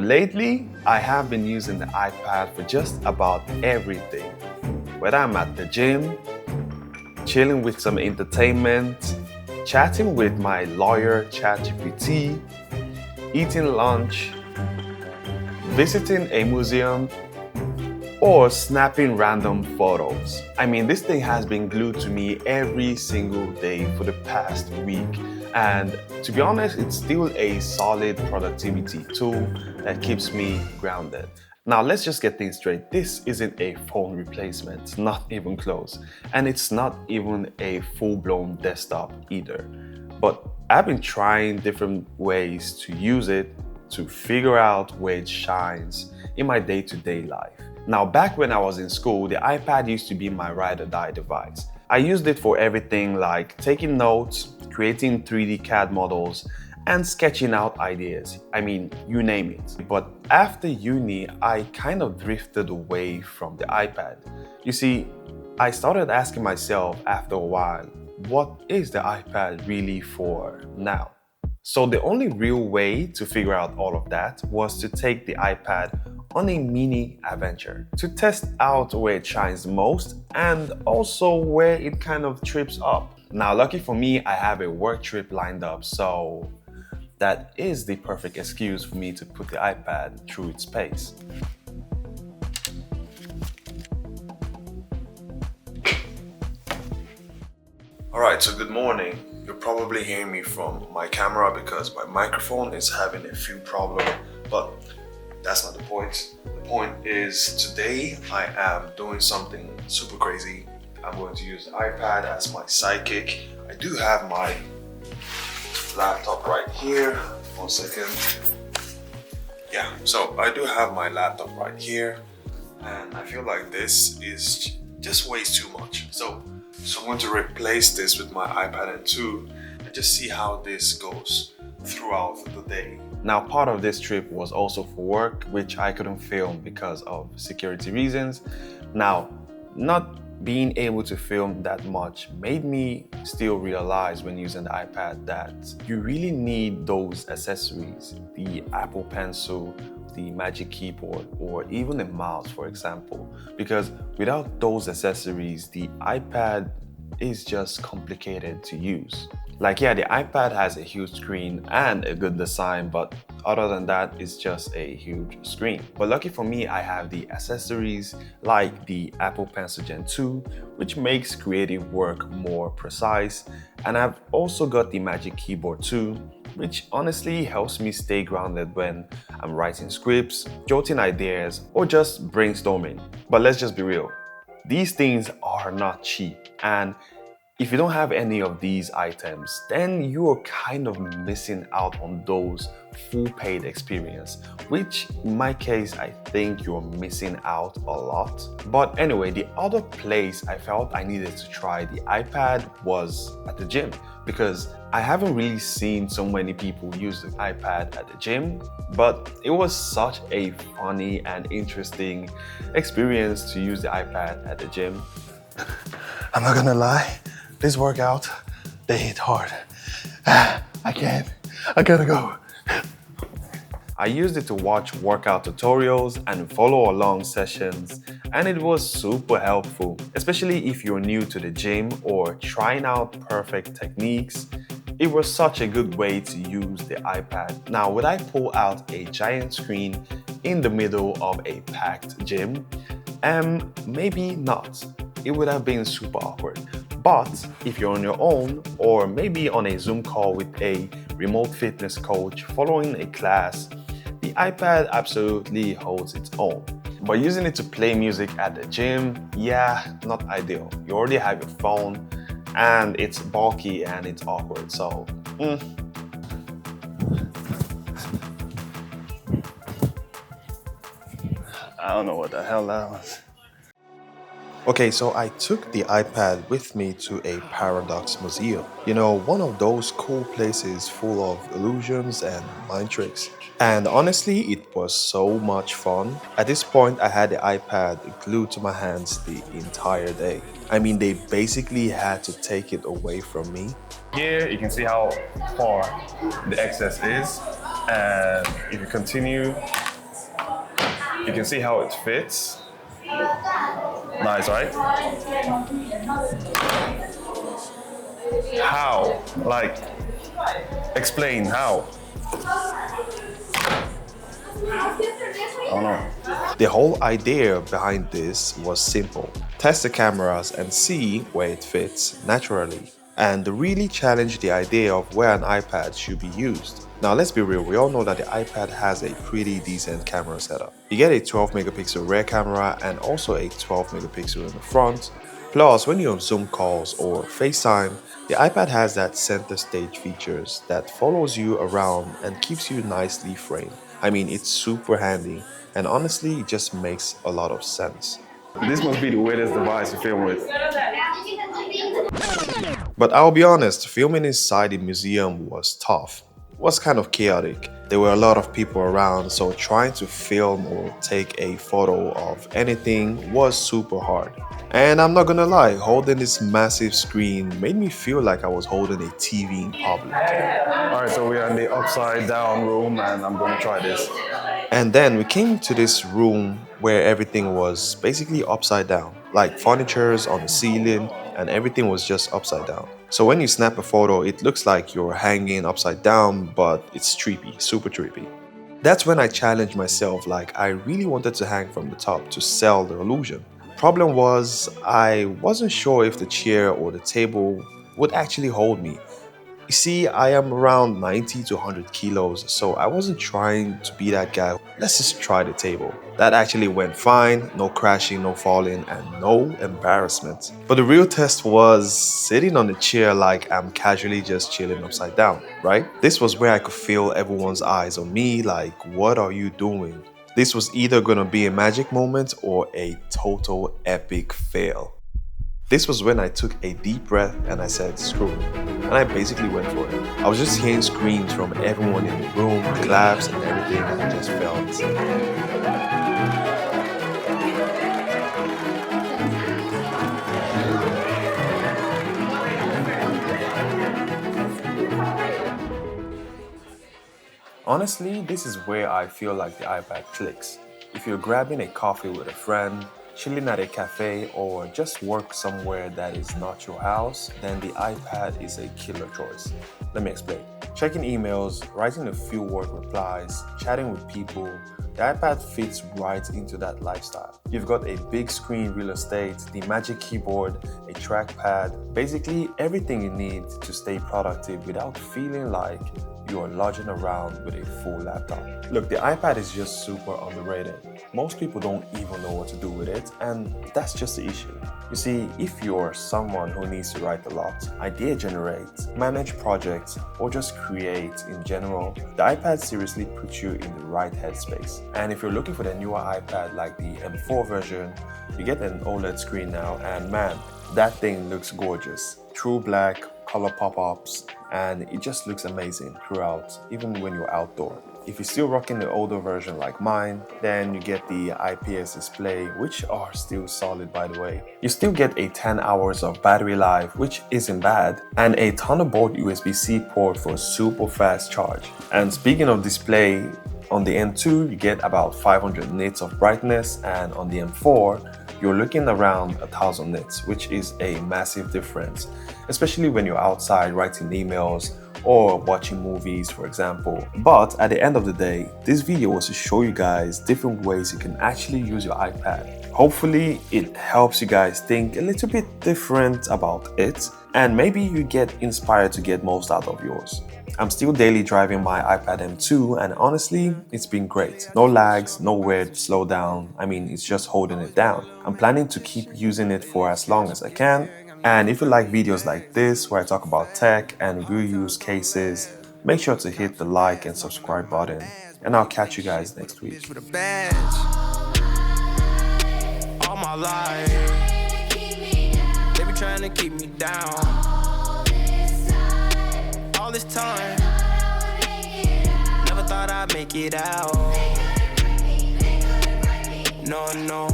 lately, I have been using the iPad for just about everything. Whether I'm at the gym, chilling with some entertainment, chatting with my lawyer ChatGPT, eating lunch, visiting a museum, or snapping random photos. I mean, this thing has been glued to me every single day for the past week. And to be honest, it's still a solid productivity tool that keeps me grounded. Now, let's just get things straight. This isn't a phone replacement, not even close. And it's not even a full-blown desktop either. But I've been trying different ways to use it to figure out where it shines in my day-to-day life. Now, back when I was in school, the iPad used to be my ride or die device. I used it for everything like taking notes, creating 3D CAD models, and sketching out ideas. I mean, you name it. But after uni, I kind of drifted away from the iPad. You see, I started asking myself after a while, what is the iPad really for now? So the only real way to figure out all of that was to take the iPad on a mini adventure to test out where it shines the most and also where it kind of trips up. Now, lucky for me, I have a work trip lined up, so that is the perfect excuse for me to put the iPad through its pace. Alright, so good morning. You're probably hearing me from my camera because my microphone is having a few problems, but that's not the point. The point is today I am doing something super crazy. I'm going to use the iPad as my sidekick. I do have my laptop right here. 1 second. Yeah, so I do have my laptop right here, and I feel like this is just way too much. So I'm going to replace this with my iPad and 2 and just see how this goes throughout the day. Now, part of this trip was also for work, which I couldn't film because of security reasons. Now, not being able to film that much made me still realize when using the iPad that you really need those accessories, the Apple Pencil, the Magic Keyboard, or even the mouse, for example, because without those accessories, the iPad is just complicated to use. Like, yeah, the iPad has a huge screen and a good design, but other than that, it's just a huge screen. But lucky for me, I have the accessories like the Apple Pencil Gen 2, which makes creative work more precise. And I've also got the Magic Keyboard too, which honestly helps me stay grounded when I'm writing scripts, jotting ideas, or just brainstorming. But let's just be real, these things are not cheap, and if you don't have any of these items, then you are kind of missing out on those full paid experience, which in my case, I think you're missing out a lot. But anyway, the other place I felt I needed to try the iPad was at the gym, because I haven't really seen so many people use the iPad at the gym, but it was such a funny and interesting experience to use the iPad at the gym. I'm not gonna lie. This workout, they hit hard. I gotta go. I used it to watch workout tutorials and follow along sessions, and it was super helpful, especially if you're new to the gym or trying out perfect techniques. It was such a good way to use the iPad. Now, would I pull out a giant screen in the middle of a packed gym? Maybe not. It would have been super awkward. But if you're on your own, or maybe on a Zoom call with a remote fitness coach following a class, the iPad absolutely holds its own. But using it to play music at the gym, yeah, not ideal. You already have your phone, and it's bulky and it's awkward, so I don't know what the hell that was. Okay, so I took the iPad with me to a Paradox Museum. You know, one of those cool places full of illusions and mind tricks. And honestly, it was so much fun. At this point, I had the iPad glued to my hands the entire day. I mean, they basically had to take it away from me. Here, you can see how far the excess is. And if you continue, You can see how it fits. Nice, right? How? Like, explain how. I don't know. The whole idea behind this was simple. Test the cameras and see where it fits naturally. And really challenge the idea of where an iPad should be used. Now let's be real, we all know that the iPad has a pretty decent camera setup. You get a 12 megapixel rear camera and also a 12 megapixel in the front. Plus, when you're on Zoom calls or FaceTime, the iPad has that center stage features that follows you around and keeps you nicely framed. I mean, it's super handy and honestly, it just makes a lot of sense. This must be the weirdest device to film with. But I'll be honest, filming inside the museum was tough. It was kind of chaotic. There were a lot of people around, so trying to film or take a photo of anything was super hard. And I'm not gonna lie, holding this massive screen made me feel like I was holding a TV in public. Alright, so we are in the upside down room and I'm gonna try this. And then we came to this room where everything was basically upside down, like furnitures on the ceiling and everything was just upside down. So when you snap a photo, it looks like you're hanging upside down, but it's trippy, super trippy. That's when I challenged myself, like I really wanted to hang from the top to sell the illusion. Problem was, I wasn't sure if the chair or the table would actually hold me. You see, I am around 90 to 100 kilos, so I wasn't trying to be that guy. Let's just try the table. That actually went fine, no crashing, no falling, and no embarrassment. But the real test was sitting on the chair like I'm casually just chilling upside down, right? This was where I could feel everyone's eyes on me like, what are you doing? This was either gonna be a magic moment or a total epic fail. This was when I took a deep breath and I said, screw it. And I basically went for it. I was just hearing screams from everyone in the room, claps and everything, and I just felt. Honestly, this is where I feel like the iPad clicks. If you're grabbing a coffee with a friend, chilling at a cafe, or just work somewhere that is not your house, then the iPad is a killer choice. Let me explain. Checking emails, writing a few word replies, chatting with people, the iPad fits right into that lifestyle. You've got a big screen real estate, the magic keyboard, a trackpad, basically everything you need to stay productive without feeling like you are lodging around with a full laptop. Look, the iPad is just super underrated. Most people don't even know what to do with it, and that's just the issue. You see, if you're someone who needs to write a lot, idea generate, manage projects, or just create in general, the iPad seriously puts you in the right headspace. And if you're looking for the newer iPad like the M4 version, you get an OLED screen now, and man, that thing looks gorgeous. True black, color pop-ups, and it just looks amazing throughout, even when you're outdoor. If you're still rocking the older version like mine, then you get the IPS display, which are still solid by the way. You still get a 10 hours of battery life, which isn't bad, and a Thunderbolt USB-C port for super fast charge. And speaking of display, on the M2 you get about 500 nits of brightness, and on the M4 you're looking around 1000 nits, which is a massive difference, especially when you're outside writing emails or watching movies, for example. But at the end of the day, this video was to show you guys different ways you can actually use your iPad. Hopefully it helps you guys think a little bit different about it, and maybe you get inspired to get most out of yours. I'm still daily driving my iPad M2, and honestly, it's been great. No lags, no weird slowdown. I mean, it's just holding it down. I'm planning to keep using it for as long as I can. And if you like videos like this, where I talk about tech and real use cases, make sure to hit the like and subscribe button. And I'll catch you guys next week. All my life, they be trying to keep me down. All this time, never thought I'd make it out. No, no.